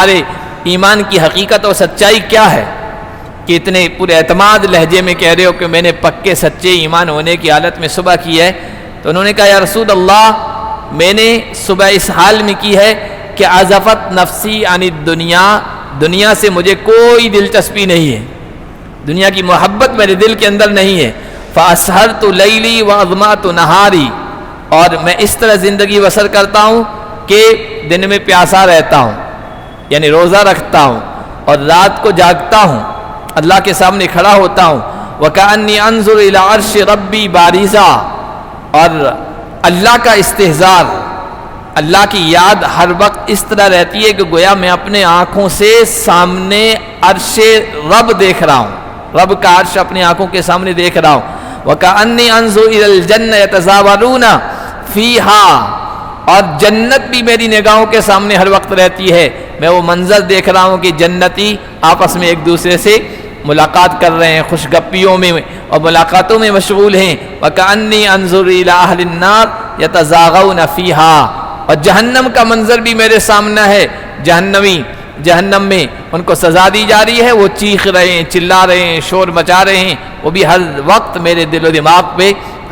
ارے ایمان کی حقیقت اور سچائی کیا ہے کہ اتنے پورے اعتماد لہجے میں کہہ رہے ہو کہ میں نے پکے سچے ایمان ہونے کی حالت میں صبح کی ہے؟ تو انہوں نے کہا یا رسول اللہ میں نے صبح اس حال میں کی ہے کہ عزفت نفسی عن الدنیا، دنیا سے مجھے کوئی دلچسپی نہیں ہے، دنیا کی محبت میرے دل کے اندر نہیں ہے۔ فَأَسْهَرْتُ لَيْلِي وَأَظْمَأْتُ نَهَارِي، اور میں اس طرح زندگی بسر کرتا ہوں کہ دن میں پیاسا رہتا ہوں یعنی روزہ رکھتا ہوں اور رات کو جاگتا ہوں، اللہ کے سامنے کھڑا ہوتا ہوں۔ وَكَأَنِّي أَنظُرُ إِلَىٰ عَرْشِ رَبِّي بَارِزًا، اور اللہ کا استحضار، اللہ کی یاد ہر وقت اس طرح رہتی ہے کہ گویا میں اپنے آنکھوں سے سامنے عرش رب دیکھ رہا ہوں، رب کا عرش اپنے آنکھوں کے سامنے دیکھ رہا ہوں۔ وَكَأَنِّي أَنظُرُ إِلَى الْجَنَّةِ يَتَزَاوَرُونَ فِيهَا، اور جنت بھی میری نگاہوں کے سامنے ہر وقت رہتی ہے، میں وہ منظر دیکھ رہا ہوں کہ جنتی آپس میں ایک دوسرے سے ملاقات کر رہے ہیں، خوش گپیوں میں اور ملاقاتوں میں مشغول ہیں۔ وَكَأَنِّي أَنظُرُ إِلَىٰ أَهْلِ النَّارِ يَتَزَاغَوْنَ فِيهَا، اور جہنم کا منظر بھی میرے سامنے ہے، جہنمی جہنم میں ان کو سزا دی جا رہی ہے، وہ چیخ رہے ہیں، چلا رہے ہیں، شور مچا رہے ہیں، وہ بھی ہر وقت میرے دل و دماغ پہ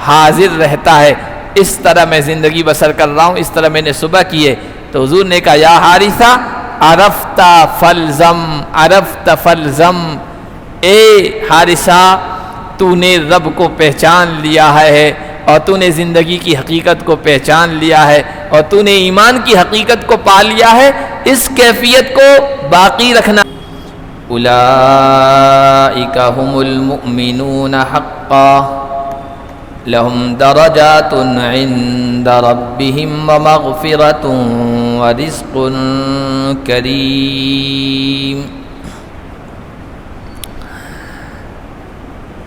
حاضر رہتا ہے۔ اس طرح میں زندگی بسر کر رہا ہوں، اس طرح میں نے صبح کی ہے۔ تو حضور نے کہا یا حارثہ عرفت فالزم، عرفت فالزم، اے حارثہ تو نے رب کو پہچان لیا ہے اور تو نے زندگی کی حقیقت کو پہچان لیا ہے اور تو نے ایمان کی حقیقت کو پا لیا ہے، اس کیفیت کو باقی رکھنا۔ اولئک هم المؤمنون حقا لهم درجات عند ربهم ومغفرة ورزق کریم۔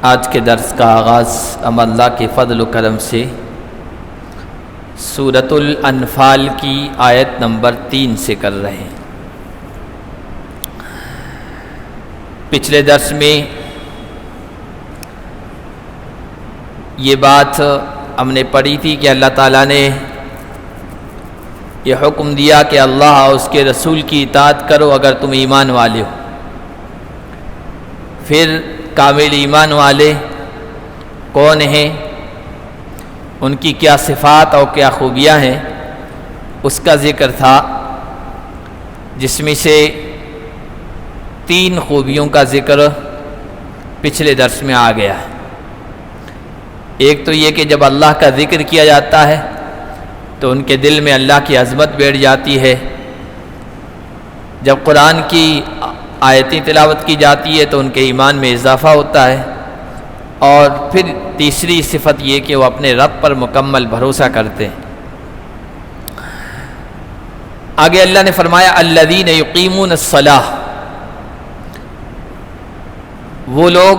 آج کے درس کا آغاز ہم اللہ کے فضل و کرم سے سورۃ الانفال کی آیت نمبر 3 سے کر رہے ہیں۔ پچھلے درس میں یہ بات ہم نے پڑھی تھی کہ اللہ تعالیٰ نے یہ حکم دیا کہ اللہ اور اس کے رسول کی اطاعت کرو اگر تم ایمان والے ہو۔ پھر کامل ایمان والے کون ہیں، ان کی کیا صفات اور کیا خوبیاں ہیں، اس کا ذکر تھا، جس میں سے 3 خوبیوں کا ذکر پچھلے درس میں آ گیا ہے۔ ایک تو یہ کہ جب اللہ کا ذکر کیا جاتا ہے تو ان کے دل میں اللہ کی عظمت بیٹھ جاتی ہے، جب قرآن کی آیتیں تلاوت کی جاتی ہے تو ان کے ایمان میں اضافہ ہوتا ہے، اور پھر تیسری صفت یہ کہ وہ اپنے رب پر مکمل بھروسہ کرتے ہیں۔ آگے اللہ نے فرمایا الذین یقیمون الصلاۃ، وہ لوگ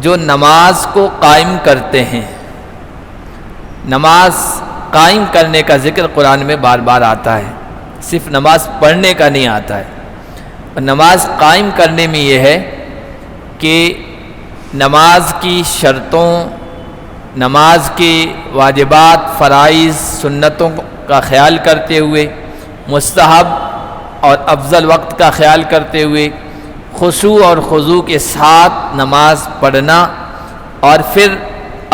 جو نماز کو قائم کرتے ہیں۔ نماز قائم کرنے کا ذکر قرآن میں بار بار آتا ہے، صرف نماز پڑھنے کا نہیں آتا ہے۔ اور نماز قائم کرنے میں یہ ہے کہ نماز کی شرطوں، نماز کے واجبات، فرائض، سنتوں کا خیال کرتے ہوئے، مستحب اور افضل وقت کا خیال کرتے ہوئے خشوع اور خضوع کے ساتھ نماز پڑھنا، اور پھر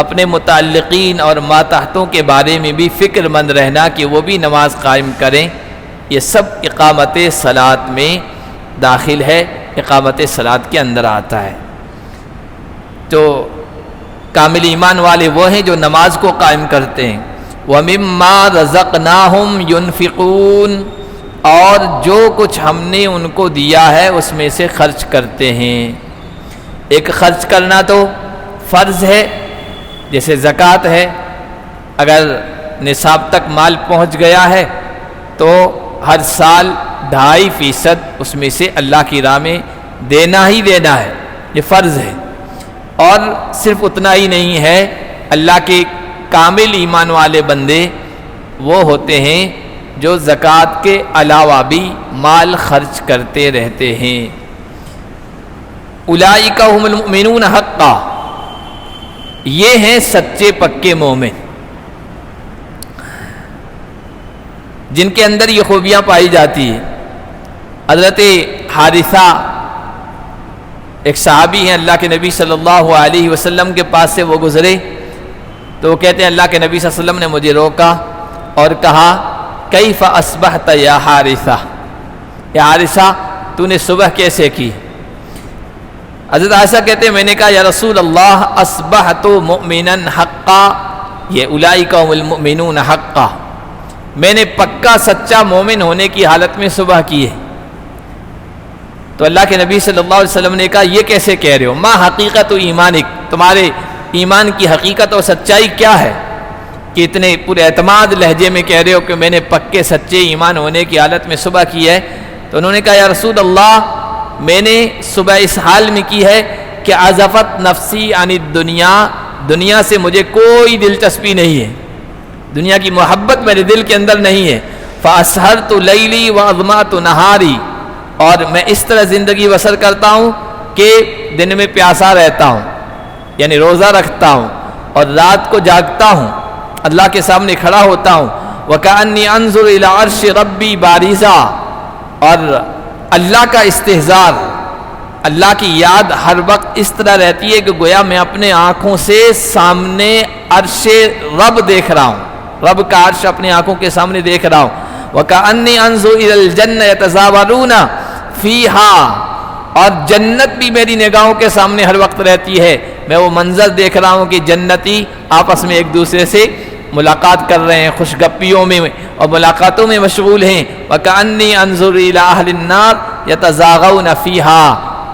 اپنے متعلقین اور ماتحتوں کے بارے میں بھی فکر مند رہنا کہ وہ بھی نماز قائم کریں، یہ سب اقامت صلاۃ میں داخل ہے، اقامت صلاۃ کے اندر آتا ہے۔ تو کامل ایمان والے وہ ہیں جو نماز کو قائم کرتے ہیں۔ وَمِمَّا رَزَقْنَاهُمْ يُنْفِقُونَ، اور جو کچھ ہم نے ان کو دیا ہے اس میں سے خرچ کرتے ہیں۔ ایک خرچ کرنا تو فرض ہے، جیسے زکوٰۃ ہے، اگر نصاب تک مال پہنچ گیا ہے تو ہر سال 2.5% اس میں سے اللہ کی راہ میں دینا ہی دینا ہے، یہ فرض ہے۔ اور صرف اتنا ہی نہیں ہے، اللہ کے کامل ایمان والے بندے وہ ہوتے ہیں جو زکوٰۃ کے علاوہ بھی مال خرچ کرتے رہتے ہیں۔ اولئک هم المؤمنون حقا، یہ ہیں سچے پکے مومن، جن کے اندر یہ خوبیاں پائی جاتی ہیں۔ حضرت حارثہ ایک صحابی ہیں، اللہ کے نبی صلی اللہ علیہ وسلم کے پاس سے وہ گزرے تو وہ کہتے ہیں اللہ کے نبی صلی اللہ علیہ وسلم نے مجھے روکا اور کہا کیف اصبحت یا حارثہ، یا حارثہ تو نے صبح کیسے کی؟ حضرت عائشہ کہتے ہیں میں نے کہا یا رسول اللہ اصبحت مؤمنا حقا، یہ اولئک هم المؤمنون حقا، میں نے پکا سچا مومن ہونے کی حالت میں صبح کی ہے۔ تو اللہ کے نبی صلی اللہ علیہ وسلم نے کہا یہ کیسے کہہ رہے ہو؟ ما حقیقت ایمانک، تمہارے ایمان کی حقیقت اور سچائی کیا ہے کہ اتنے پورے اعتماد لہجے میں کہہ رہے ہو کہ میں نے پکے سچے ایمان ہونے کی حالت میں صبح کی ہے؟ تو انہوں نے کہا یا رسول اللہ میں نے صبح اس حال میں کی ہے کہ عزفت نفسی عن الدنیا، دنیا سے مجھے کوئی دلچسپی نہیں ہے، دنیا کی محبت میرے دل کے اندر نہیں ہے۔ فاسحرت لیلی واظمأت نہاری، اور میں اس طرح زندگی بسر کرتا ہوں کہ دن میں پیاسا رہتا ہوں، یعنی روزہ رکھتا ہوں، اور رات کو جاگتا ہوں، اللہ کے سامنے کھڑا ہوتا ہوں۔ وَكَأَنِّي أَنظُرُ إِلَىٰ عَرْشِ رَبِّي بَارِزًا، اور اللہ کا استحضار، اللہ کی یاد ہر وقت اس طرح رہتی ہے کہ گویا میں اپنے آنکھوں سے سامنے عرش رب دیکھ رہا ہوں، رب کا عرش اپنے آنکھوں کے سامنے دیکھ رہا ہوں۔ وَكَأَنِّي أَنظُرُ إِلَى الْجَنَّةِ يَتَزَاوَرُونَ فِيهَا، اور جنت بھی میری نگاہوں کے سامنے ہر وقت رہتی ہے، میں وہ منظر دیکھ رہا ہوں کہ جنتی آپس میں ایک دوسرے سے ملاقات کر رہے ہیں، خوش گپیوں میں اور ملاقاتوں میں مشغول ہیں۔ وَكَأَنِّي أَنظُرُ إِلَىٰ أَهْلِ النَّارِ يَتَزَاغَوْنَ فِيهَا،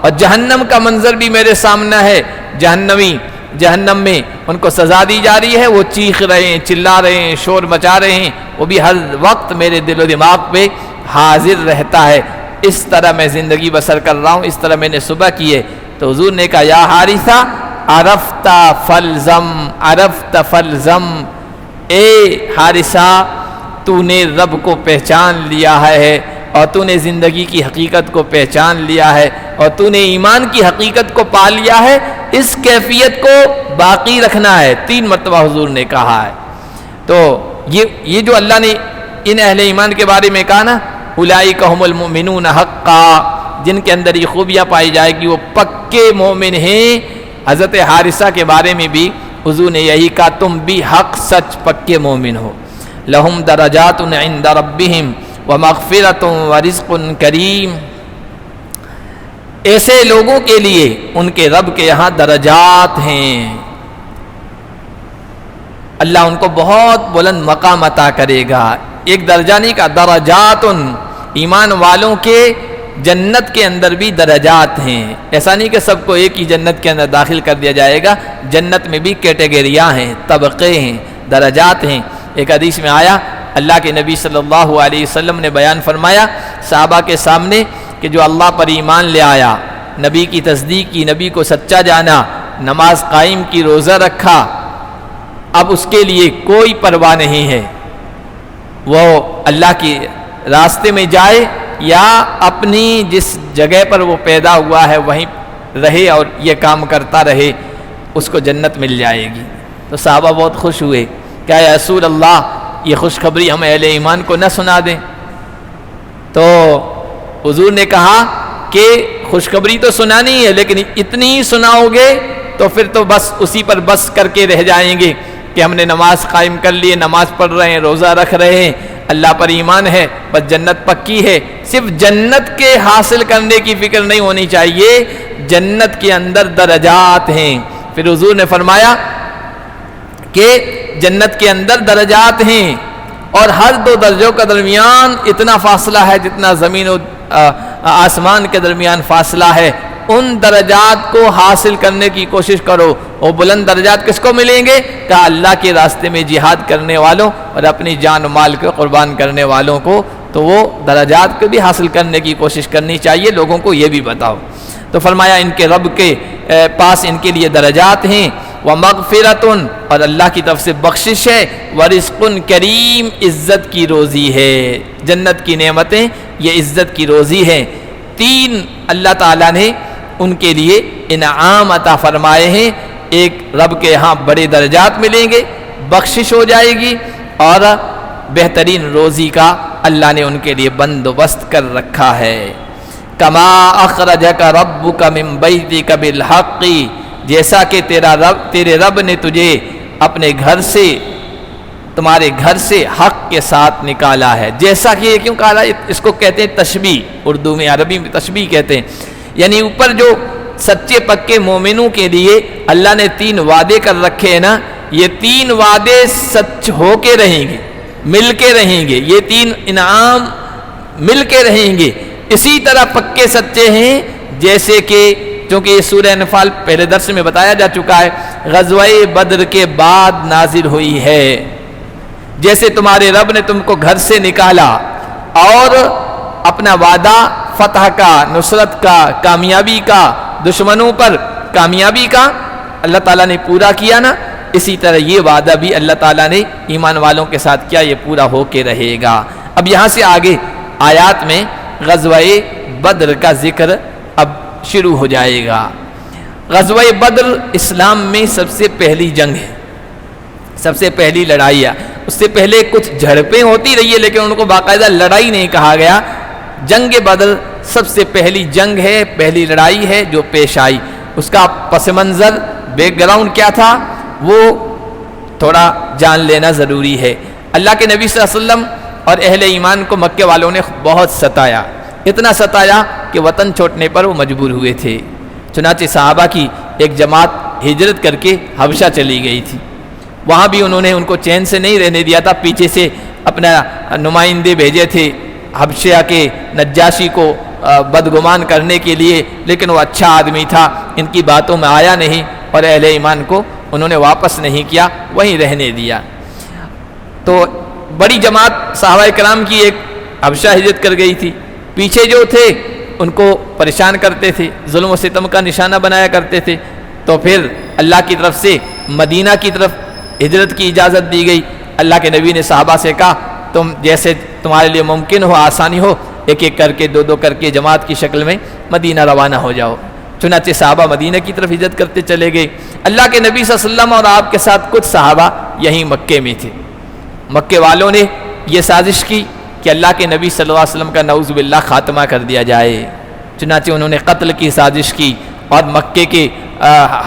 اور جہنم کا منظر بھی میرے سامنے ہے، جہنمی جہنم میں ان کو سزا دی جا رہی ہے، وہ چیخ رہے ہیں، چلا رہے ہیں، شور مچا رہے ہیں، وہ بھی ہر وقت میرے دل و دماغ پہ حاضر رہتا ہے۔ اس طرح میں زندگی بسر کر رہا ہوں، اس طرح میں نے صبح کی ہے۔ تو حضور نے کہا یا حارثہ عرفت فالزم، عرفت فالزم، اے حارثہ تو نے رب کو پہچان لیا ہے اور تو نے زندگی کی حقیقت کو پہچان لیا ہے اور تو نے ایمان کی حقیقت کو پا لیا ہے، اس کیفیت کو باقی رکھنا ہے۔ 3 مرتبہ حضور نے کہا ہے۔ تو یہ جو اللہ نے ان اہل ایمان کے بارے میں کہا نا، اولئک هم المؤمنون حقا، جن کے اندر یہ خوبیاں پائی جائے گی وہ پکے مومن ہیں۔ حضرت حارثہ کے بارے میں بھی حضور نے یہی کہا تم بھی حق سچ پکے مومن ہو۔ لہم درجات عند ربہم ومغفرۃ ورزق کریم، ایسے لوگوں کے لیے ان کے رب کے یہاں درجات ہیں، اللہ ان کو بہت بلند مقام عطا کرے گا۔ ایک درجہ نہیں کا، درجات، ایمان والوں کے جنت کے اندر بھی درجات ہیں، ایسا نہیں کہ سب کو ایک ہی جنت کے اندر داخل کر دیا جائے گا، جنت میں بھی کیٹیگریاں ہیں، طبقے ہیں، درجات ہیں۔ ایک حدیث میں آیا اللہ کے نبی صلی اللہ علیہ وسلم نے بیان فرمایا صحابہ کے سامنے کہ جو اللہ پر ایمان لے آیا، نبی کی تصدیق کی، نبی کو سچا جانا، نماز قائم کی، روزہ رکھا، اب اس کے لیے کوئی پرواہ نہیں ہے وہ اللہ کے راستے میں جائے یا اپنی جس جگہ پر وہ پیدا ہوا ہے وہیں رہے اور یہ کام کرتا رہے، اس کو جنت مل جائے گی۔ تو صحابہ بہت خوش ہوئے، کیا یا رسول اللہ یہ خوشخبری ہم اہل ایمان کو نہ سنا دیں؟ تو حضور نے کہا کہ خوشخبری تو سنانی ہے، لیکن اتنی ہی سناؤ گے تو پھر تو بس اسی پر بس کر کے رہ جائیں گے کہ ہم نے نماز قائم کر لی، نماز پڑھ رہے ہیں، روزہ رکھ رہے ہیں، اللہ پر ایمان ہے، بس جنت پکی ہے۔ صرف جنت کے حاصل کرنے کی فکر نہیں ہونی چاہیے، جنت کے اندر درجات ہیں۔ پھر حضور نے فرمایا کہ جنت کے اندر درجات ہیں اور ہر 2 درجوں کا درمیان اتنا فاصلہ ہے جتنا زمین و آسمان کے درمیان فاصلہ ہے۔ ان درجات کو حاصل کرنے کی کوشش کرو۔ وہ بلند درجات کس کو ملیں گے؟ کہ اللہ کے راستے میں جہاد کرنے والوں اور اپنی جان و مال کو قربان کرنے والوں کو، تو وہ درجات کو بھی حاصل کرنے کی کوشش کرنی چاہیے، لوگوں کو یہ بھی بتاؤ۔ تو فرمایا ان کے رب کے پاس ان کے لیے درجات ہیں، ومغفرۃ، اور اللہ کی طرف سے بخشش ہے، ورزق کریم، عزت کی روزی ہے۔ جنت کی نعمتیں یہ عزت کی روزی ہے۔ 3 اللہ تعالیٰ نے ان کے لیے انعام عطا فرمائے ہیں، ایک رب کے ہاں بڑے درجات ملیں گے، بخشش ہو جائے گی، اور بہترین روزی کا اللہ نے ان کے لیے بندوبست کر رکھا ہے۔ کما اخرجک ربک من بیتک بالحق، جیسا کہ تیرے رب نے تجھے اپنے گھر سے، تمہارے گھر سے حق کے ساتھ نکالا ہے۔ جیسا کہ یہ کیوں کہا، اس کو کہتے ہیں تشبیہ، اردو میں عربی میں تشبیہ کہتے ہیں، یعنی اوپر جو سچے پکے مومنوں کے لیے اللہ نے 3 وعدے کر رکھے ہیں نا، یہ 3 وعدے سچ ہو کے رہیں گے، مل کے رہیں گے، یہ 3 انعام مل کے رہیں گے۔ اسی طرح پکے سچے ہیں جیسے کہ، چونکہ یہ سورہ انفال پہلے درس میں بتایا جا چکا ہے، غزوہ بدر کے بعد نازل ہوئی ہے۔ جیسے تمہارے رب نے تم کو گھر سے نکالا اور اپنا وعدہ فتح کا، نصرت کا، کامیابی کا، دشمنوں پر کامیابی کا اللہ تعالیٰ نے پورا کیا نا، اسی طرح یہ وعدہ بھی اللہ تعالیٰ نے ایمان والوں کے ساتھ کیا، یہ پورا ہو کے رہے گا۔ اب یہاں سے آگے آیات میں غزوہ بدر کا ذکر اب شروع ہو جائے گا۔ غزوہ بدر اسلام میں سب سے پہلی جنگ ہے، سب سے پہلی لڑائی ہے۔ اس سے پہلے کچھ جھڑپیں ہوتی رہی ہے لیکن ان کو باقاعدہ لڑائی نہیں کہا گیا۔ جنگ بدر سب سے پہلی جنگ ہے، پہلی لڑائی ہے جو پیش آئی۔ اس کا پس منظر، بیک گراؤنڈ کیا تھا، وہ تھوڑا جان لینا ضروری ہے۔ اللہ کے نبی صلی اللہ علیہ وسلم اور اہل ایمان کو مکے والوں نے بہت ستایا، اتنا ستایا کہ وطن چھوڑنے پر وہ مجبور ہوئے تھے۔ چنانچہ صحابہ کی ایک جماعت ہجرت کر کے حبشہ چلی گئی تھی، وہاں بھی انہوں نے ان کو چین سے نہیں رہنے دیا تھا، پیچھے سے اپنا نمائندے بھیجے تھے حبشہ کے نجاشی کو بدگمان کرنے کے لیے، لیکن وہ اچھا آدمی تھا، ان کی باتوں میں آیا نہیں اور اہل ایمان کو انہوں نے واپس نہیں کیا، وہیں رہنے دیا۔ تو بڑی جماعت صحابہ کرام کی ایک حبشہ ہجرت کر گئی تھی، پیچھے جو تھے ان کو پریشان کرتے تھے، ظلم و ستم کا نشانہ بنایا کرتے تھے، تو پھر اللہ کی طرف سے مدینہ کی طرف ہجرت کی اجازت دی گئی۔ اللہ کے نبی نے صحابہ سے کہا تم جیسے تمہارے لیے ممکن ہو، آسانی ہو، ایک ایک کر کے، دو دو کر کے جماعت کی شکل میں مدینہ روانہ ہو جاؤ۔ چنانچہ صحابہ مدینہ کی طرف ہجرت کرتے چلے گئے۔ اللہ کے نبی صلی اللہ علیہ وسلم اور آپ کے ساتھ کچھ صحابہ یہیں مکے میں تھے۔ مکے والوں نے یہ سازش کی کہ اللہ کے نبی صلی اللہ علیہ وسلم کا نعوذ باللہ خاتمہ کر دیا جائے، چنانچہ انہوں نے قتل کی سازش کی اور مکے کے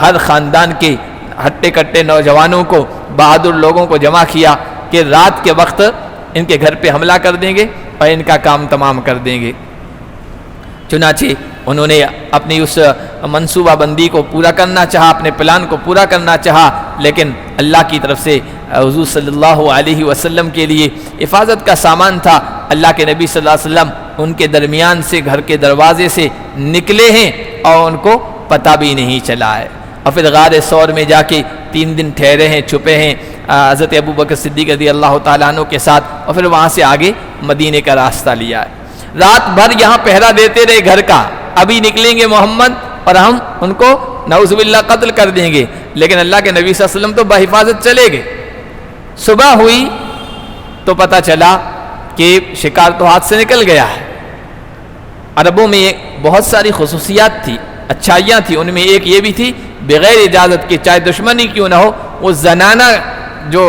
ہر خاندان کے ہٹے کٹے نوجوانوں کو، بہادر لوگوں کو جمع کیا کہ رات کے وقت ان کے گھر پہ حملہ کر دیں گے اور ان کا کام تمام کر دیں گے۔ چنانچہ انہوں نے اپنی اس منصوبہ بندی کو پورا کرنا چاہا، اپنے پلان کو پورا کرنا چاہا، لیکن اللہ کی طرف سے حضور صلی اللہ علیہ وسلم کے لیے حفاظت کا سامان تھا۔ اللہ کے نبی صلی اللہ علیہ وسلم ان کے درمیان سے، گھر کے دروازے سے نکلے ہیں اور ان کو پتہ بھی نہیں چلا ہے، اور پھر غار ثور میں جا کے 3 دن ٹھہرے ہیں، چھپے ہیں حضرت ابوبکر صدیق رضی اللہ تعالیٰ عنہ کے ساتھ، اور پھر وہاں سے آگے مدینے کا راستہ لیا ہے۔ رات بھر یہاں پہرا دیتے رہے گھر کا، ابھی نکلیں گے محمد اور ہم ان کو نعوذ باللہ قتل کر دیں گے، لیکن اللہ کے نبی صلی اللہ علیہ وسلم تو بحفاظت چلے گئے۔ صبح ہوئی تو پتہ چلا کہ شکار تو ہاتھ سے نکل گیا ہے۔ عربوں میں بہت ساری خصوصیات تھی، اچھائیاں تھی، ان میں ایک یہ بھی تھی بغیر اجازت کے، چاہے دشمنی کیوں نہ ہو، وہ زنانہ جو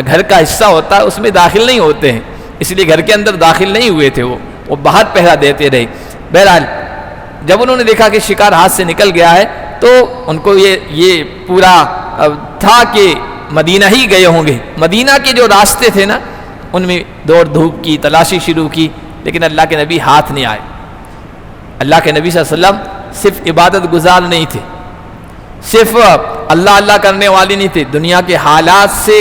گھر کا حصہ ہوتا ہے اس میں داخل نہیں ہوتے ہیں، اس لیے گھر کے اندر داخل نہیں ہوئے تھے، وہ باہر پہرا دیتے رہے۔ بہرحال جب انہوں نے دیکھا کہ شکار ہاتھ سے نکل گیا ہے تو ان کو یہ پورا تھا کہ مدینہ ہی گئے ہوں گے۔ مدینہ کے جو راستے تھے نا ان میں دوڑ دھوپ کی، تلاشی شروع کی، لیکن اللہ کے نبی ہاتھ نہیں آئے۔ اللہ کے نبی صلی اللہ علیہ وسلم صرف عبادت گزار نہیں تھے، صرف اللہ اللہ کرنے والے نہیں تھے، دنیا کے حالات سے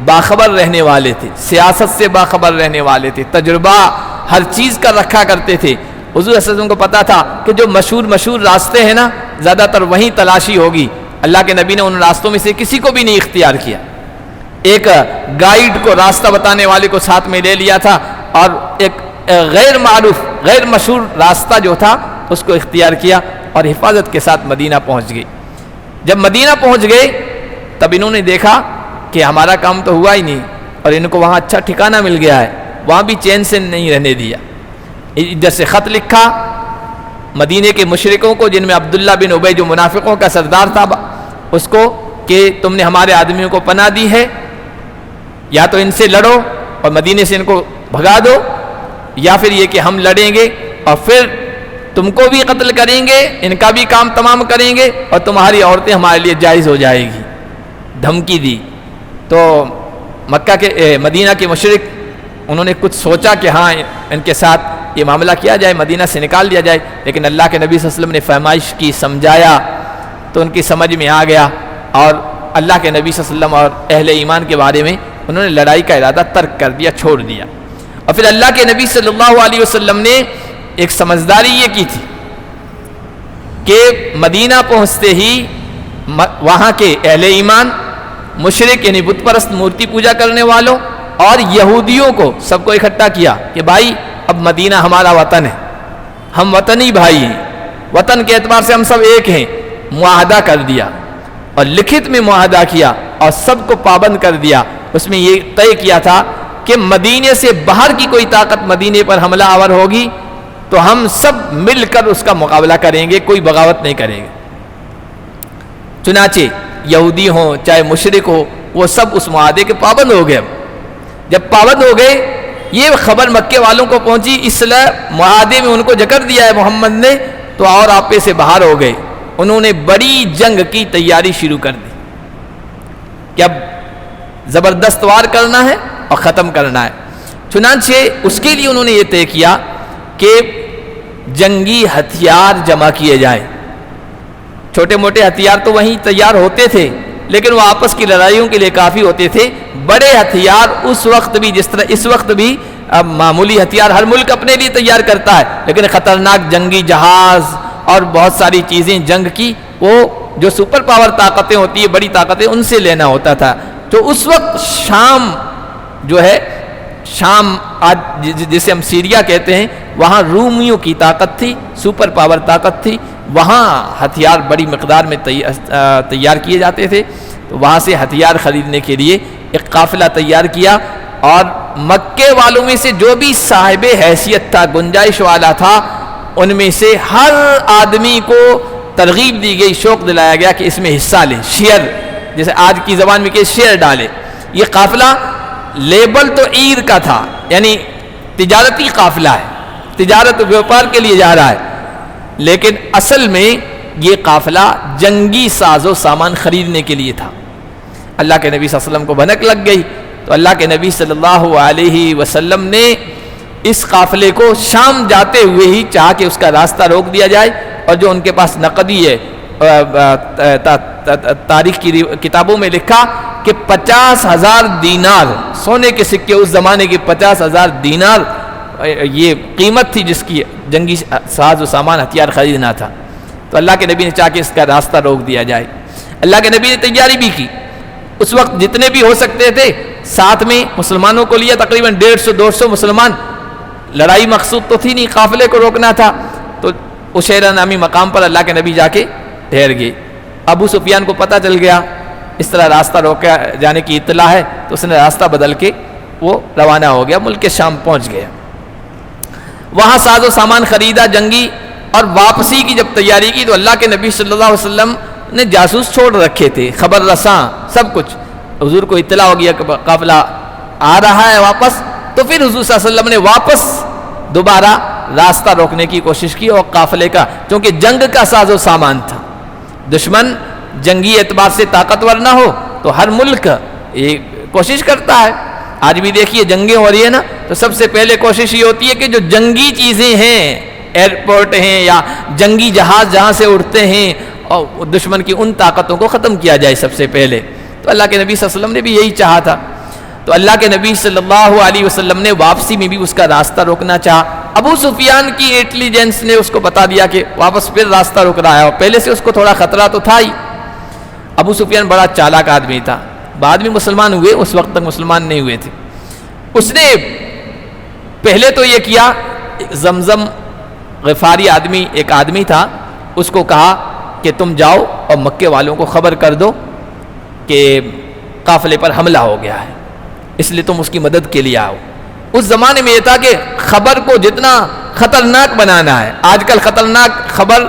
باخبر رہنے والے تھے، سیاست سے باخبر رہنے والے تھے، تجربہ ہر چیز کا رکھا کرتے تھے۔ حضور صلی اللہ علیہ وسلم کو پتا تھا کہ جو مشہور راستے ہیں نا زیادہ تر وہیں تلاشی ہوگی۔ اللہ کے نبی نے ان راستوں میں سے کسی کو بھی نہیں اختیار کیا، ایک گائیڈ کو، راستہ بتانے والے کو ساتھ میں لے لیا تھا، اور ایک غیر معروف، غیر مشہور راستہ جو تھا اس کو اختیار کیا اور حفاظت کے ساتھ مدینہ پہنچ گئے۔ جب مدینہ پہنچ گئے تب انہوں نے دیکھا کہ ہمارا کام تو ہوا ہی نہیں، اور ان کو وہاں اچھا ٹھکانہ مل گیا ہے، وہاں بھی چین سے نہیں رہنے دیا۔ ادھر سے خط لکھا مدینے کے مشرکوں کو، جن میں عبداللہ بن ابی جو منافقوں کا سردار تھا، اس کو کہ تم نے ہمارے آدمیوں کو پناہ دی ہے، یا تو ان سے لڑو اور مدینے سے ان کو بھگا دو، یا پھر یہ کہ ہم لڑیں گے اور پھر تم کو بھی قتل کریں گے، ان کا بھی کام تمام کریں گے، اور تمہاری عورتیں ہمارے لیے جائز ہو جائے گی. دھمکی دی. تو مکہ کے مدینہ کے مشرک انہوں نے کچھ سوچا کہ ہاں ان کے ساتھ یہ معاملہ کیا جائے، مدینہ سے نکال دیا جائے، لیکن اللہ کے نبی صلی اللہ علیہ وسلم نے فرمائش کی، سمجھایا تو ان کی سمجھ میں آ گیا، اور اللہ کے نبی صلی اللہ علیہ وسلم اور اہل ایمان کے بارے میں انہوں نے لڑائی کا ارادہ ترک کر دیا، چھوڑ دیا. اور پھر اللہ کے نبی صلی اللہ علیہ وسلم نے ایک سمجھداری یہ کی تھی کہ مدینہ پہنچتے ہی وہاں کے اہل ایمان، مشرک یعنی بت پرست مورتی پوجا کرنے والوں اور یہودیوں کو سب کو اکٹھا کیا کہ بھائی اب مدینہ ہمارا وطن ہے، ہم وطنی بھائی ہیں، وطن کے اعتبار سے ہم سب ایک ہیں. معاہدہ کر دیا اور لکھت میں معاہدہ کیا اور سب کو پابند کر دیا. اس میں یہ طے کیا تھا کہ مدینے سے باہر کی کوئی طاقت مدینے پر حملہ آور ہوگی تو ہم سب مل کر اس کا مقابلہ کریں گے، کوئی بغاوت نہیں کریں گے. چنانچہ یہودی ہوں چاہے مشرک ہو، وہ سب اس معاہدے کے پابند ہو گئے. جب پابند ہو گئے، یہ خبر مکے والوں کو پہنچی، اس لیے معاہدے میں ان کو جکر دیا ہے محمد نے، تو اور آپے سے باہر ہو گئے. انہوں نے بڑی جنگ کی تیاری شروع کر دی کہ اب زبردست وار کرنا ہے اور ختم کرنا ہے. چنانچہ اس کے لیے انہوں نے یہ طے کیا کہ جنگی ہتھیار جمع کیے جائیں. چھوٹے موٹے ہتھیار تو وہیں تیار ہوتے تھے، لیکن وہ آپس کی لڑائیوں کے لیے کافی ہوتے تھے. بڑے ہتھیار اس وقت بھی، جس طرح اس وقت بھی اب معمولی ہتھیار ہر ملک اپنے لیے تیار کرتا ہے، لیکن خطرناک جنگی جہاز اور بہت ساری چیزیں جنگ کی، وہ جو سپر پاور طاقتیں ہوتی ہیں، بڑی طاقتیں، ان سے لینا ہوتا تھا. تو اس وقت شام جو ہے، شام آج جسے ہم سیریا کہتے ہیں، وہاں رومیوں کی طاقت تھی، سپر پاور طاقت تھی. وہاں ہتھیار بڑی مقدار میں تیار کیے جاتے تھے. تو وہاں سے ہتھیار خریدنے کے لیے ایک قافلہ تیار کیا، اور مکے والوں میں سے جو بھی صاحب حیثیت تھا، گنجائش والا تھا، ان میں سے ہر آدمی کو ترغیب دی گئی، شوق دلایا گیا کہ اس میں حصہ لیں، شیئر، جیسے آج کی زبان میں کہ شیئر ڈالے. یہ قافلہ لیبل تو عیر کا تھا، یعنی تجارتی قافلہ ہے، تجارت و بیوپار کے لیے جا رہا ہے، لیکن اصل میں یہ قافلہ جنگی ساز و سامان خریدنے کے لیے تھا. اللہ کے نبی صلی اللہ علیہ وسلم کو بھنک لگ گئی، تو اللہ کے نبی صلی اللہ علیہ وسلم نے اس قافلے کو شام جاتے ہوئے ہی چاہا کہ اس کا راستہ روک دیا جائے، اور جو ان کے پاس نقدی ہے، تاریخ کی کتابوں میں لکھا کہ 50,000 دینار سونے کے سکے، اس زمانے کے 50,000 دینار یہ قیمت تھی جس کی جنگی ساز و سامان ہتھیار خریدنا تھا. تو اللہ کے نبی نے چاہا کہ اس کا راستہ روک دیا جائے. اللہ کے نبی نے تیاری بھی کی. اس وقت جتنے بھی ہو سکتے تھے ساتھ میں مسلمانوں کو لیا، تقریباً 150-200 مسلمان. لڑائی مقصود تو تھی نہیں، قافلے کو روکنا تھا. تو عشیرہ نامی مقام پر اللہ کے نبی جا کے ٹھہر گئے. ابو سفیان کو پتہ چل گیا اس طرح راستہ روکا جانے کی اطلاع ہے، تو اس نے راستہ بدل کے وہ روانہ ہو گیا، ملک شام پہنچ گیا. وہاں ساز و سامان خریدا جنگی، اور واپسی کی جب تیاری کی تو اللہ کے نبی صلی اللہ علیہ وسلم نے جاسوس چھوڑ رکھے تھے، خبر رساں سب کچھ. حضور کو اطلاع ہو گیا کہ قافلہ آ رہا ہے واپس، تو پھر حضور صلی اللہ علیہ وسلم نے واپس دوبارہ راستہ روکنے کی کوشش کی، اور قافلے کا، چونکہ جنگ کا ساز و سامان تھا، دشمن جنگی اعتبار سے طاقتور نہ ہو تو ہر ملک یہ کوشش کرتا ہے. آج بھی دیکھیے جنگیں ہو رہی ہے نا، تو سب سے پہلے کوشش یہ ہوتی ہے کہ جو جنگی چیزیں ہیں، ایئرپورٹ ہیں یا جنگی جہاز جہاں سے اڑتے ہیں، اور دشمن کی ان طاقتوں کو ختم کیا جائے سب سے پہلے. تو اللہ کے نبی صلی اللہ علیہ وسلم نے بھی یہی چاہا تھا. تو اللہ کے نبی صلی اللہ علیہ وسلم نے واپسی میں بھی اس کا راستہ روکنا چاہا. ابو سفیان کی انٹیلیجنس نے اس کو بتا دیا کہ واپس پھر راستہ روک رہا ہے، اور پہلے سے اس کو تھوڑا خطرہ تو تھا ہی. ابو سفیان بڑا چالاک آدمی تھا، بعد میں مسلمان ہوئے، اس وقت تک مسلمان نہیں ہوئے تھے. اس نے پہلے تو یہ کیا، زمزم غفاری آدمی ایک آدمی تھا، اس کو کہا کہ تم جاؤ اور مکے والوں کو خبر کر دو کہ قافلے پر حملہ ہو گیا ہے، اس لیے تم اس کی مدد کے لیے آؤ. اس زمانے میں یہ تھا کہ خبر کو جتنا خطرناک بنانا ہے، آج کل خطرناک خبر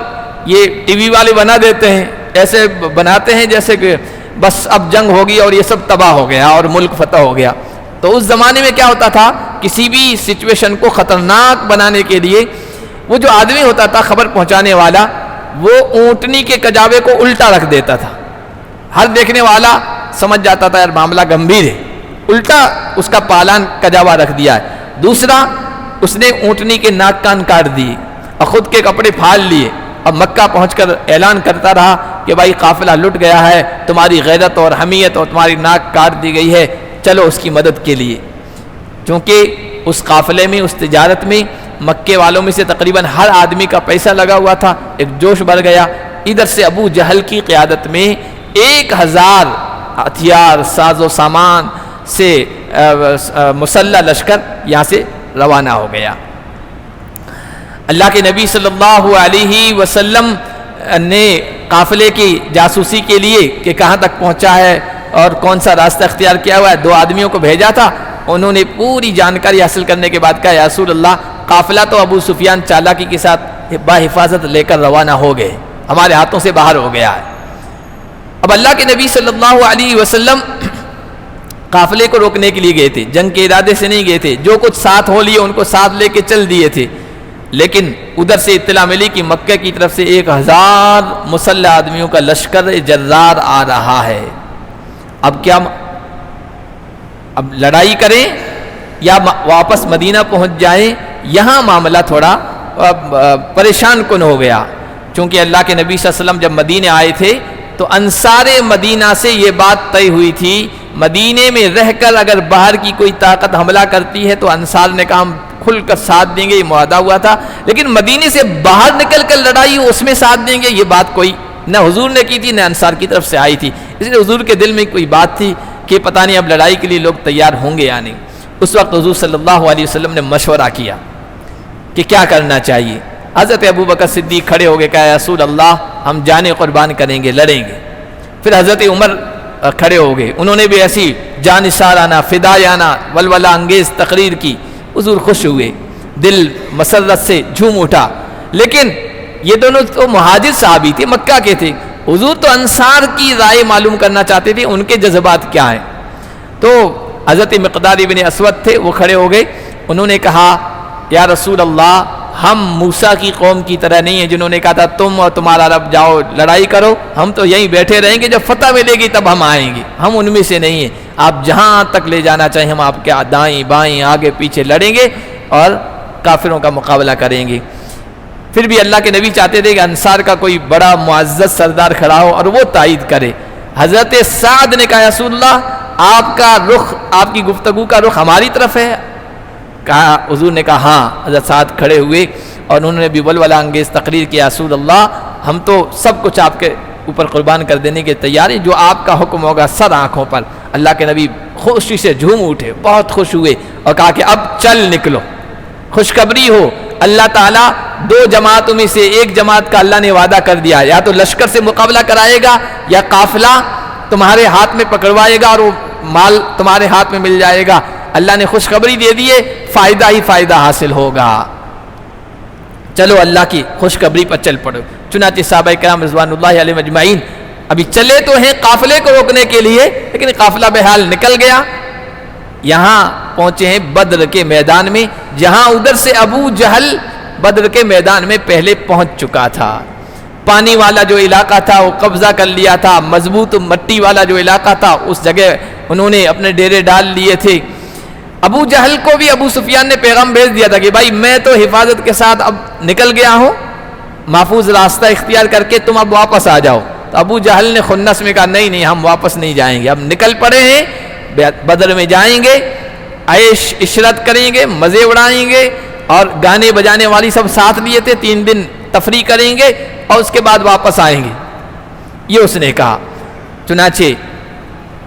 یہ ٹی وی والے بنا دیتے ہیں، ایسے بناتے ہیں جیسے کہ بس اب جنگ ہوگی اور یہ سب تباہ ہو گیا اور ملک فتح ہو گیا. تو اس زمانے میں کیا ہوتا تھا، کسی بھی سچویشن کو خطرناک بنانے کے لیے وہ جو آدمی ہوتا تھا خبر پہنچانے والا، وہ اونٹنی کے کجاوے کو الٹا رکھ دیتا تھا. ہر دیکھنے والا سمجھ جاتا تھا یار معاملہ گمبھیر ہے، الٹا اس کا پالان کجاوا رکھ دیا ہے. دوسرا، اس نے اونٹنی کے ناک کان کاٹ دیے اور خود کے کپڑے پھاڑ لیے. اب مکہ پہنچ کر اعلان کرتا رہا کہ بھائی قافلہ لٹ گیا ہے، تمہاری غیرت اور حمیت اور تمہاری ناک کاٹ دی گئی ہے، چلو اس کی مدد کے لیے. چونکہ اس قافلے میں، اس تجارت میں مکے والوں میں سے تقریباً ہر آدمی کا پیسہ لگا ہوا تھا. ایک جوش بڑھ گیا. ادھر سے ابو جہل کی قیادت میں 1000 ہتھیار ساز و سامان سے مسلح لشکر یہاں سے روانہ ہو گیا. اللہ کے نبی صلی اللہ علیہ وسلم نے قافلے کی جاسوسی کے لیے کہ کہاں تک پہنچا ہے اور کون سا راستہ اختیار کیا ہوا ہے، 2 آدمیوں کو بھیجا تھا. انہوں نے پوری جانکاری حاصل کرنے کے بعد کہا یا رسول اللہ، قافلہ تو ابو سفیان چالاکی کے ساتھ باحفاظت لے کر روانہ ہو گئے، ہمارے ہاتھوں سے باہر ہو گیا ہے. اب اللہ کے نبی صلی اللہ علیہ وسلم قافلے کو روکنے کے لیے گئے تھے، جنگ کے ارادے سے نہیں گئے تھے. جو کچھ ساتھ ہو لیے ان کو ساتھ لے کے چل دیے تھے. لیکن ادھر سے اطلاع ملی کہ مکہ کی طرف سے 1000 مسلح آدمیوں کا لشکر جرار آ رہا ہے. اب کیا، اب لڑائی کریں یا واپس مدینہ پہنچ جائیں؟ یہاں معاملہ تھوڑا پریشان کن ہو گیا. چونکہ اللہ کے نبی صلی اللہ علیہ وسلم جب مدینہ آئے تھے تو انصار مدینہ سے یہ بات طے ہوئی تھی، مدینے میں رہ کر اگر باہر کی کوئی طاقت حملہ کرتی ہے تو انصار نے کہا ہم کھل کر ساتھ دیں گے، یہ معاہدہ ہوا تھا. لیکن مدینے سے باہر نکل کر لڑائی ہو اس میں ساتھ دیں گے، یہ بات کوئی نہ حضور نے کی تھی نہ انصار کی طرف سے آئی تھی. اس لیے حضور کے دل میں کوئی بات تھی کہ پتہ نہیں اب لڑائی کے لیے لوگ تیار ہوں گے یا نہیں. اس وقت حضور صلی اللہ علیہ وسلم نے مشورہ کیا کہ کیا کرنا چاہیے. حضرت ابوبکر صدیق کھڑے ہو گئے، کہا یا رسول اللہ ہم جانیں قربان کریں گے، لڑیں گے. پھر حضرت عمر کھڑے ہو گئے، انہوں نے بھی ایسی جانثارانہ فدایانہ ولولہ انگیز تقریر کی. حضور خوش ہوئے، دل مسرت سے جھوم اٹھا. لیکن یہ دونوں تو مہاجر صحابی تھے، مکہ کے تھے. حضور تو انصار کی رائے معلوم کرنا چاہتے تھے، ان کے جذبات کیا ہیں. تو حضرت مقداد ابن اسود تھے، وہ کھڑے ہو گئے. انہوں نے کہا یا رسول اللہ ہم موسیٰ کی قوم کی طرح نہیں ہیں جنہوں نے کہا تھا تم اور تمہارا رب جاؤ لڑائی کرو، ہم تو یہیں بیٹھے رہیں گے، جب فتح ملے گی تب ہم آئیں گے. ہم ان میں سے نہیں ہیں، آپ جہاں تک لے جانا چاہیں ہم آپ کے دائیں بائیں آگے پیچھے لڑیں گے اور کافروں کا مقابلہ کریں گے. پھر بھی اللہ کے نبی چاہتے تھے کہ انصار کا کوئی بڑا معزز سردار کھڑا ہو اور وہ تائید کرے. حضرت سعد نے کہا یا رسول اللہ آپ کا رخ، آپ کی گفتگو کا رخ ہماری طرف ہے. کہا حضور نے کہا ہاں. حضرت سعد کھڑے ہوئے اور انہوں نے بھی ولولہ انگیز تقریر کیا رسول اللہ ہم تو سب کچھ آپ کے اوپر قربان کر دینے کے تیار ہیں، جو آپ کا حکم ہوگا سر آنکھوں پر. اللہ کے نبی خوشی سے جھوم اٹھے، بہت خوش ہوئے اور کہا کہ اب چل نکلو. خوشخبری ہو، اللہ تعالیٰ 2 جماعتوں میں سے ایک جماعت کا اللہ نے وعدہ کر دیا، یا تو لشکر سے مقابلہ کرائے گا یا قافلہ تمہارے ہاتھ میں پکڑوائے گا اور وہ مال تمہارے ہاتھ میں مل جائے گا. اللہ نے خوشخبری دے دی ہے، فائدہ ہی فائدہ حاصل ہوگا. چلو اللہ کی خوشخبری پر چل پڑو. چنانچہ صحابہ کرام رضوان اللہ علیہ مجمعین ابھی چلے تو ہیں قافلے کو روکنے کے لیے، لیکن قافلہ بہرحال نکل گیا. یہاں پہنچے ہیں بدر کے میدان میں، جہاں ادھر سے ابو جہل بدر کے میدان میں پہلے پہنچ چکا تھا. پانی والا جو علاقہ تھا وہ قبضہ کر لیا تھا، مضبوط مٹی والا جو علاقہ تھا اس جگہ انہوں نے اپنے ڈیرے ڈال لیے تھے. ابو جہل کو بھی ابو سفیان نے پیغام بھیج دیا تھا کہ بھائی میں تو حفاظت کے ساتھ اب نکل گیا ہوں، محفوظ راستہ اختیار کر کے تم اب واپس آ جاؤ. تو ابو جہل نے خنس میں کہا نہیں ہم واپس نہیں جائیں گے، اب نکل پڑے ہیں، بدر میں جائیں گے، عیش عشرت کریں گے، مزے اڑائیں گے، اور گانے بجانے والی سب ساتھ لیے تھے، 3 دن تفریح کریں گے اور اس کے بعد واپس آئیں گے، یہ اس نے کہا. چنانچہ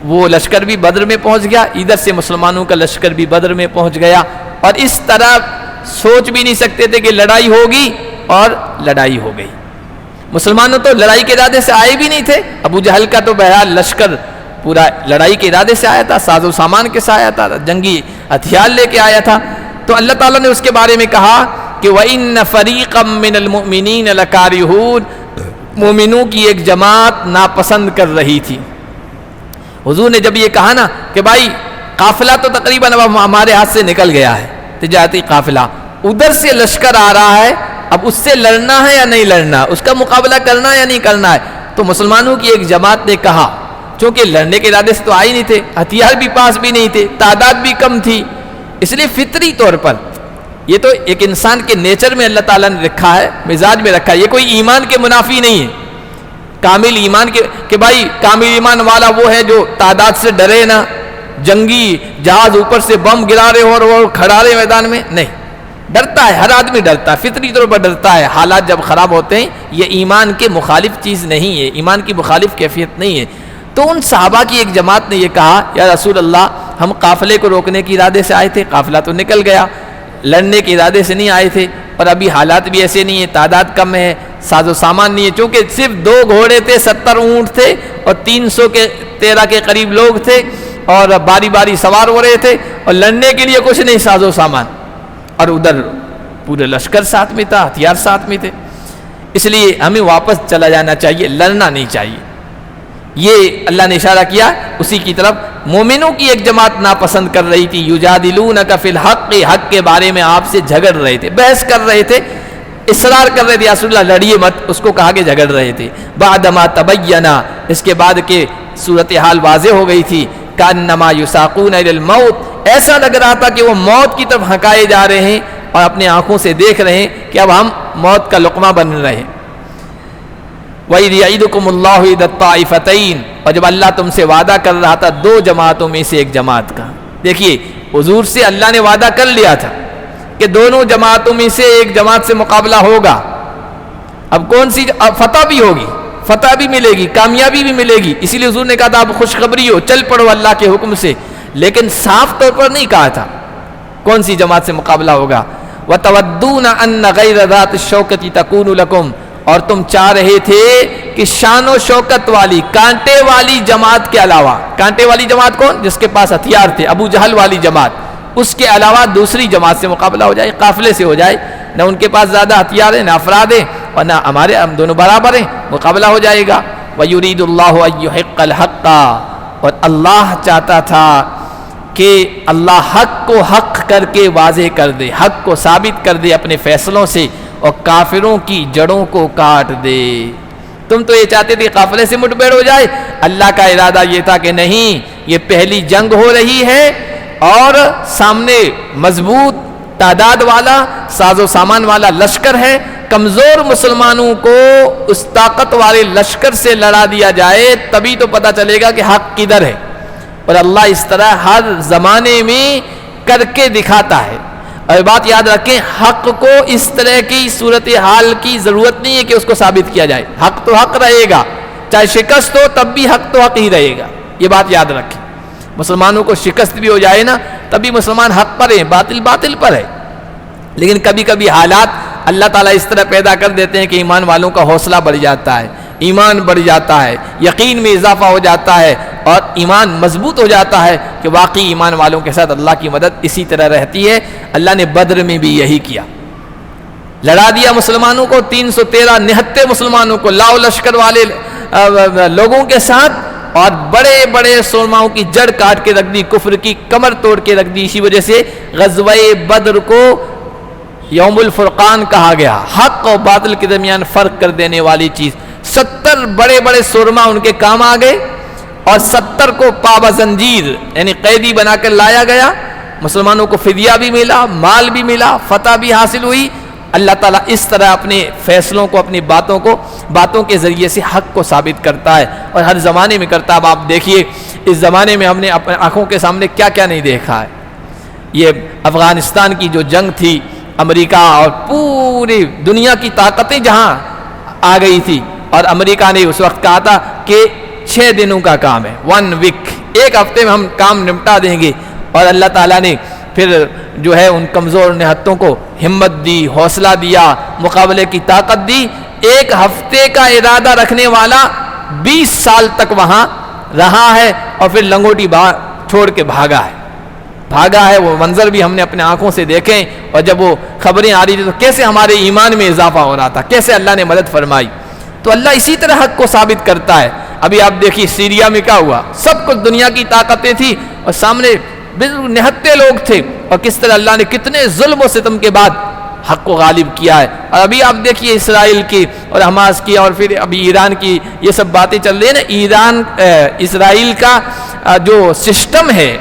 وہ لشکر بھی بدر میں پہنچ گیا، ادھر سے مسلمانوں کا لشکر بھی بدر میں پہنچ گیا. اور اس طرح سوچ بھی نہیں سکتے تھے کہ لڑائی ہوگی، اور لڑائی ہو گئی. مسلمانوں تو لڑائی کے ارادے سے آئے بھی نہیں تھے. ابو جہل کا تو بہرحال لشکر پورا لڑائی کے ارادے سے آیا تھا، ساز و سامان کے ساتھ آیا تھا، جنگی ہتھیار لے کے آیا تھا. تو اللہ تعالیٰ نے اس کے بارے میں کہا کہ وَإِنَّ فَرِيقًا مِّنَ الْمُؤْمِنِينَ لَكَارِهُونَ، مومنوں کی ایک جماعت ناپسند کر رہی تھی. حضور نے جب یہ کہا نا کہ بھائی قافلہ تو تقریباً اب ہمارے ہاتھ سے نکل گیا ہے، تجارتی قافلہ، ادھر سے لشکر آ رہا ہے اب اس سے لڑنا ہے یا نہیں لڑنا، اس کا مقابلہ کرنا ہے یا نہیں کرنا ہے. تو مسلمانوں کی ایک جماعت نے کہا، چونکہ لڑنے کے ارادے سے تو آئے نہیں تھے، ہتھیار بھی پاس بھی نہیں تھے، تعداد بھی کم تھی، اس لیے فطری طور پر یہ تو ایک انسان کے نیچر میں اللہ تعالیٰ نے رکھا ہے، مزاج میں رکھا ہے، یہ کوئی ایمان کے منافی نہیں ہے. کامل ایمان کے کہ بھائی کامل ایمان والا وہ ہے جو تعداد سے ڈرے نہ، جنگی جہاز اوپر سے بم گرا رہے ہو اور وہ کھڑا رہے میدان میں، نہیں، ڈرتا ہے، ہر آدمی ڈرتا ہے، فطری طور پر ڈرتا ہے. حالات جب خراب ہوتے ہیں، یہ ایمان کے مخالف چیز نہیں ہے، ایمان کی مخالف کیفیت نہیں ہے. تو ان صحابہ کی ایک جماعت نے یہ کہا، یا رسول اللہ ہم قافلے کو روکنے کے ارادے سے آئے تھے، قافلہ تو نکل گیا، لڑنے کے ارادے سے نہیں آئے تھے، اور ابھی حالات بھی ایسے نہیں ہیں، تعداد کم ہے، ساز و سامان نہیں ہے، چونکہ صرف 2 گھوڑے تھے، 70 اونٹ تھے اور 313 کے قریب لوگ تھے، اور باری باری سوار ہو رہے تھے، اور لڑنے کے لیے کچھ نہیں ساز و سامان، اور ادھر پورے لشکر ساتھ میں تھا، ہتھیار ساتھ میں تھے. اس لیے ہمیں واپس چلا جانا چاہیے، لڑنا نہیں چاہیے. یہ اللہ نے اشارہ کیا اسی کی طرف. مومنوں کی ایک جماعت ناپسند کر رہی تھی، یجادلونک فی الحق، حق کے بارے میں آپ سے جھگڑ رہے تھے، بحث کر رہے تھے، اصرار کر رہے تھے، یا رسول اللہ لڑیے مت، اس کو کہا کہ جھگڑ رہے تھے. بعدما تبینا، اس کے بعد کہ صورتحال واضح ہو گئی تھی، کانما یساقون الی الموت، ایسا لگ رہا تھا کہ وہ موت کی طرف ہکائے جا رہے ہیں اور اپنے آنکھوں سے دیکھ رہے ہیں کہ اب ہم موت کا لقمہ بن رہے ہیں. وَإِذْ يَعِدُكُمُ اللَّهُ إِحْدَى الطَّائِفَتَيْنِ، اور جب اللہ تم سے وعدہ کر رہا تھا 2 جماعتوں میں سے ایک جماعت کا. دیکھیے حضور سے اللہ نے وعدہ کر لیا تھا کہ دونوں جماعتوں میں سے ایک جماعت سے مقابلہ ہوگا. اب کون سی؟ اب فتح بھی ہوگی، فتح بھی ملے گی، کامیابی بھی ملے گی. اسی لیے حضور نے کہا تھا اب خوشخبری ہو، چل پڑو اللہ کے حکم سے، لیکن صاف طور پر نہیں کہا تھا کون سی جماعت سے مقابلہ ہوگا. وَتَوَدُّونَ أَنَّ غَيْرَ ذَاتِ الشَّوْكَةِ تَكُونُ لَكُمْ، اور تم چاہ رہے تھے کہ شان و شوکت والی، کانٹے والی جماعت کے علاوہ، کانٹے والی جماعت کون؟ جس کے پاس ہتھیار تھے، ابو جہل والی جماعت، اس کے علاوہ دوسری جماعت سے مقابلہ ہو جائے، قافلے سے ہو جائے، نہ ان کے پاس زیادہ ہتھیار ہیں، نہ افراد ہیں، اور نہ ہمارے، ہم دونوں برابر ہیں، مقابلہ ہو جائے گا. وَيُرِيدُ اللَّهُ أَن يُحِقَّ الْحَقَّ، اور اللہ چاہتا تھا کہ اللہ حق کو حق کر کے واضح کر دے، حق کو ثابت کر دے اپنے فیصلوں سے، اور کافروں کی جڑوں کو کاٹ دے. تم تو یہ چاہتے تھے قافلے سے مٹبھیڑ ہو جائے، اللہ کا ارادہ یہ تھا کہ نہیں، یہ پہلی جنگ ہو رہی ہے اور سامنے مضبوط تعداد والا، ساز و سامان والا لشکر ہے، کمزور مسلمانوں کو اس طاقت والے لشکر سے لڑا دیا جائے، تبھی تو پتہ چلے گا کہ حق کدھر ہے. اور اللہ اس طرح ہر زمانے میں کر کے دکھاتا ہے. اور بات یاد رکھیں، حق کو اس طرح کی صورتحال کی ضرورت نہیں ہے کہ اس کو ثابت کیا جائے، حق تو حق رہے گا، چاہے شکست ہو تب بھی حق تو حق ہی رہے گا. یہ بات یاد رکھیں. مسلمانوں کو شکست بھی ہو جائے نا، تبھی مسلمان حق پر ہے، باطل باطل پر ہے. لیکن کبھی کبھی حالات اللہ تعالیٰ اس طرح پیدا کر دیتے ہیں کہ ایمان والوں کا حوصلہ بڑھ جاتا ہے، ایمان بڑھ جاتا ہے، یقین میں اضافہ ہو جاتا ہے، اور ایمان مضبوط ہو جاتا ہے کہ واقعی ایمان والوں کے ساتھ اللہ کی مدد اسی طرح رہتی ہے. اللہ نے بدر میں بھی یہی کیا، لڑا دیا مسلمانوں کو، 313 نہتے مسلمانوں کو لاؤ لشکر والے لوگوں کے ساتھ، اور بڑے بڑے سرماؤں کی جڑ کاٹ کے رکھ دی، کفر کی کمر توڑ کے رکھ دی. اسی وجہ سے غزوہ بدر کو یوم الفرقان کہا گیا، حق اور باطل کے درمیان فرق کر دینے والی چیز. 70 بڑے بڑے سرما ان کے کام آ گئے، اور 70 کو پابہ زنجیر یعنی قیدی بنا کر لایا گیا. مسلمانوں کو فدیہ بھی ملا، مال بھی ملا، فتح بھی حاصل ہوئی. اللہ تعالیٰ اس طرح اپنے فیصلوں کو، اپنی باتوں کے ذریعے سے حق کو ثابت کرتا ہے، اور ہر زمانے میں کرتا ہے. اب آپ دیکھیے اس زمانے میں ہم نے اپنے آنکھوں کے سامنے کیا کیا نہیں دیکھا ہے. یہ افغانستان کی جو جنگ تھی، امریکہ اور پوری دنیا کی طاقتیں جہاں آ گئی تھی، اور امریکہ نے اس وقت کہا تھا کہ 6 دنوں کا کام ہے، 1 ویک، 1 ہفتے میں ہم کام نمٹا دیں گے. اور اللہ تعالیٰ نے پھر جو ہے ان کمزور نہتوں کو ہمت دی، حوصلہ دیا، مقابلے کی طاقت دی. 1 ہفتے کا ارادہ رکھنے والا 20 سال تک وہاں رہا ہے، اور پھر لنگوٹی چھوڑ کے بھاگا ہے. وہ منظر بھی ہم نے اپنے آنکھوں سے دیکھے، اور جب وہ خبریں آ رہی تھی تو کیسے ہمارے ایمان میں اضافہ ہو رہا تھا، کیسے اللہ نے مدد فرمائی. تو اللہ اسی طرح حق کو ثابت کرتا ہے. ابھی آپ دیکھیے سیریا میں کیا ہوا، سب کچھ دنیا کی طاقتیں تھیں اور سامنے بالکل نہتے لوگ تھے، اور کس طرح اللہ نے کتنے ظلم و ستم کے بعد حق کو غالب کیا ہے۔ اور ابھی آپ دیکھیے اسرائیل کی اور حماس کی اور پھر ابھی ایران کی یہ سب باتیں چل رہی ہیں نا، اسرائیل کا جو سسٹم ہے،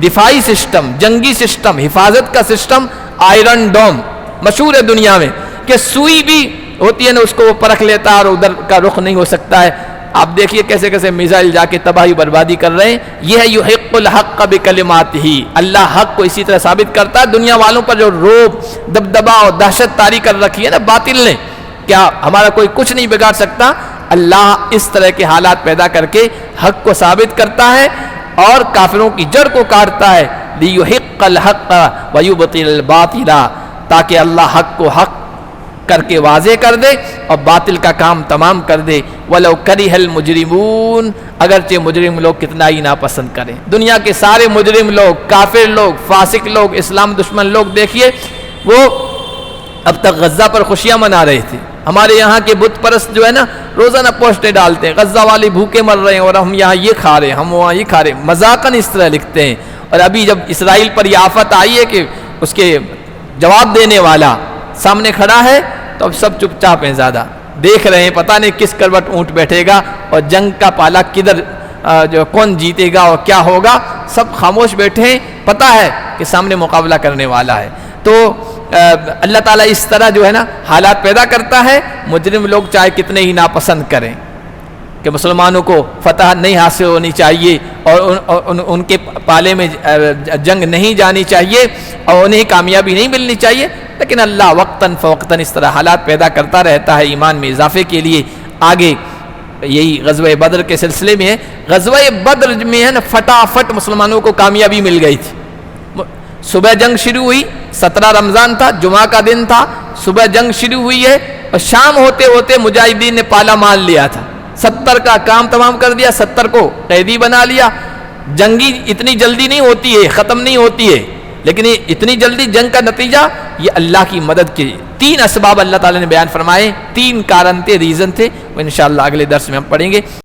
دفاعی سسٹم، جنگی سسٹم، حفاظت کا سسٹم، آئرن ڈوم مشہور ہے دنیا میں، کہ سوئی بھی ہوتی ہے نا، اس کو وہ پرکھ لیتا ہے اور ادھر کا رخ نہیں ہو سکتا ہے۔ آپ دیکھیے کیسے کیسے میزائل جا کے تباہی بربادی کر رہے ہیں۔ یہ ہے یحق الحق بکلماتہ، اللہ حق کو اسی طرح ثابت کرتا ہے۔ دنیا والوں پر جو رعب، دبدبا اور دہشت طاری کر رکھی ہے نا باطل نے، کیا ہمارا کوئی کچھ نہیں بگاڑ سکتا؟ اللہ اس طرح کے حالات پیدا کر کے حق کو ثابت کرتا ہے اور کافروں کی جڑ کو کاٹتا ہے۔ لیحق الحق ویبطل الباطل، تاکہ اللہ حق کو حق کر کے واضح کر دے اور باطل کا کام تمام کر دے۔ وَلَوْ كَرِهَ الْمُجْرِمُونَ، اگرچہ مجرم لوگ کتنا ہی ناپسند کریں۔ دنیا کے سارے مجرم لوگ، کافر لوگ، فاسق لوگ، اسلام دشمن لوگ دیکھیے، وہ اب تک غزہ پر خوشیاں منا رہے تھے۔ ہمارے یہاں کے بت پرست جو ہے نا، روزانہ پوسٹیں ڈالتے ہیں، غزہ والے بھوکے مر رہے ہیں اور ہم یہاں یہ کھا رہے ہیں، ہم وہاں یہ کھا رہے ہیں، مذاقاً اس طرح لکھتے ہیں۔ اور ابھی جب اسرائیل پر یہ آفت آئی ہے کہ اس کے جواب دینے والا سامنے کھڑا ہے، تو اب سب چپ چاپ ہیں، زیادہ دیکھ رہے ہیں، پتہ نہیں کس کروٹ اونٹ بیٹھے گا اور جنگ کا پالا کدھر جو کون جیتے گا اور کیا ہوگا، سب خاموش بیٹھے ہیں، پتہ ہے کہ سامنے مقابلہ کرنے والا ہے۔ تو اللہ تعالیٰ اس طرح جو ہے نا حالات پیدا کرتا ہے، مجرم لوگ چاہے کتنے ہی ناپسند کریں کہ مسلمانوں کو فتح نہیں حاصل ہونی چاہیے اور ان کے پالے میں جنگ نہیں جانی چاہیے اور انہیں کامیابی نہیں ملنی چاہیے، لیکن اللہ وقتاً فوقتاً اس طرح حالات پیدا کرتا رہتا ہے ایمان میں اضافے کے لیے۔ آگے یہی غزوہ بدر کے سلسلے میں ہے، غزوہ بدر میں ہے نا فٹافٹ مسلمانوں کو کامیابی مل گئی تھی۔ صبح جنگ شروع ہوئی، 17 رمضان تھا، جمعہ کا دن تھا، صبح جنگ شروع ہوئی ہے اور شام ہوتے ہوتے مجاہدین نے پالا مان لیا تھا، 70 کا کام تمام کر دیا، 70 کو قیدی بنا لیا۔ جنگی اتنی جلدی نہیں ہوتی ہے، ختم نہیں ہوتی ہے، لیکن یہ اتنی جلدی جنگ کا نتیجہ یہ اللہ کی مدد کے 3 اسباب اللہ تعالیٰ نے بیان فرمائے، 3 کارن تھے، ریزن تھے، وہ انشاءاللہ اگلے درس میں ہم پڑھیں گے۔